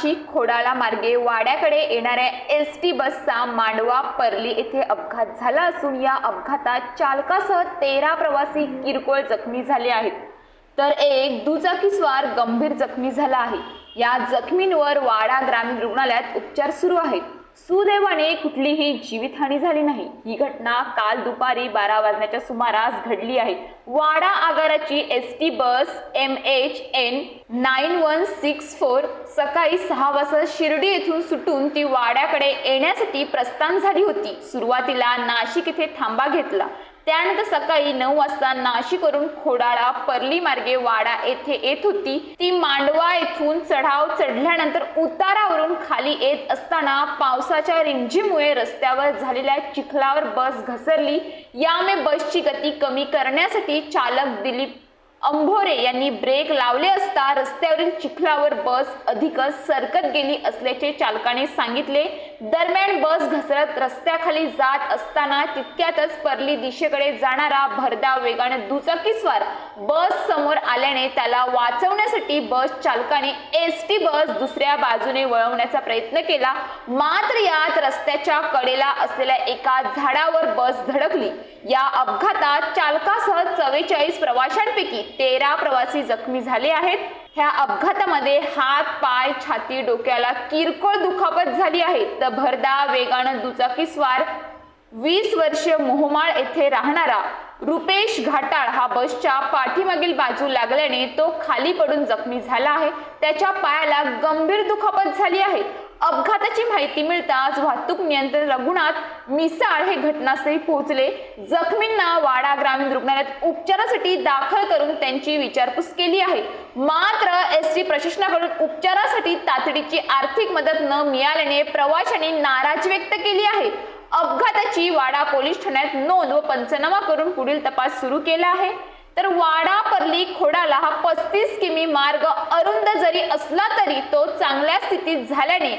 नाशिक खोडाळा मार्गे वाड्याकडे येणाऱ्या एसटी बसचा मांडवा पर्ली येथे अपघात झाला असून या अपघातात चालकासह 13 प्रवासी किरकोळ जखमी झाले आहेत, तर एक दुचाकीस्वार गंभीर जखमी झाला आहे। या जखमींवर वाडा ग्रामीण रुग्णालयात उपचार सुरू आहेत। सुदैवाने कुठलीही जीवितहानी झाली नाही। ही घटना काल दुपारी 12 वाजण्याच्या सुमारास घडली आहे। वाडा आगाराची एसटी बस MHN 9164 सकाळी 6 वाजता शिर्डी येथून सुटून ती वाड्याकडे येण्यासाठी प्रस्थान झाली होती। सुरुवातीला नाशिक येथे थांबा घेतला, त्यानंतर सकाळी 9 वाजता नाशिकवरून खोडाळा पर्ली मार्गे वाडा येथे येत होती। ती मांडवा येथून चढाव चढल्यानंतर उतारावरून खाली येत असताना पावसाच्या रिमझिममुळे रस्त्यावर झालेल्या चिखलावर बस घसरली। यामुळे बसची गती कमी करण्यासाठी चालक दिलीप अंभोरे यांनी ब्रेक लावले असता रस्त्यावरील चिखलावर बस अधिकच सरकत गेली असल्याचे चालकाने सांगितले। दरम्यान बस घसरत रस्त्याखाली जात असताना तितक्यातच पर्ली दिशेकडे जाणारा भरधाव वेगाने दुचाकीस्वार बस समोर आल्याने त्याला वाचवण्यासाठी बस चालकाने एसटी बस दुसऱ्या बाजूने वळवण्याचा प्रयत्न केला, मात्र यात रस्त्याच्या कडेला असलेल्या एका झाडावर बस धडकली। या अपघातात चालकासह 44 प्रवाशांपैकी 13 प्रवासी जखमी झाले आहेत। ह्या अपघातामध्ये हात, पाय, छाती, डोक्याला किरकोळ दुखापत झाली आहे। तर भरधाव वेगाने दुचाकीस्वार 20 वर्षीय मोहमाळ येथे राहणारा रुपेश घाटाळ हा बसच्या पाठीमागील बाजू लागल्याने तो खाली पडून जखमी झाला आहे। त्याच्या पायाला गंभीर दुखापत झाली आहे। अपघाताची माहिती मिळताच वाहतूक नियंत्रण रघुनाथ मिसाळ हे घटनास्थळी पोहोचले। जखमींना वाडा ग्रामीण रुग्णालयात उपचारासाठी दाखल करून त्यांची विचारपूस केली आहे। मात्र एसटी प्रशासनाकडून उपचारासाठी तातडीची आर्थिक मदत न मिळाल्याने प्रवाशांनी नाराजी व्यक्त केली आहे। अपघाताची वाडा पोलीस ठाण्यात नोंद व पंचनामा करून पुढील तपास सुरू केला आहे। तर वाडा पर्ली खोडाला हा 35 किमी मार्ग अरुंद जरी असला तरी तो चांगल्या स्थितीत झाल्याने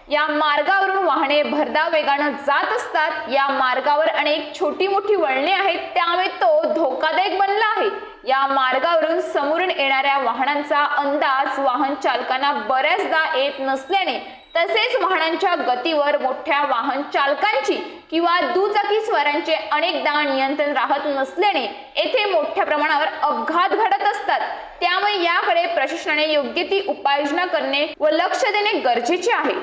या मार्गावरून वाहने भरधाव वेगाने जात असतात। या मार्गावर अनेक छोटी मोठी वळणे आहेत, त्यामुळे तो धोकादायक बनला आहे। या मार्गावरून समोरून येणाऱ्या वाहनांचा अंदाज वाहन चालकांना बऱ्याचदा येत नसल्याने तसेच वाहनांच्या गतीवर मोठ्या वाहन चालकांची किंवा दुचाकीस्वारांचे अनेकदा नियंत्रण राहत नसल्याने येथे मोठ्या प्रमाणावर अपघात घडत असतात। त्यामुळे याकडे प्रशासनाने योग्य ती उपाययोजना करणे व लक्ष देणे गरजेचे आहे।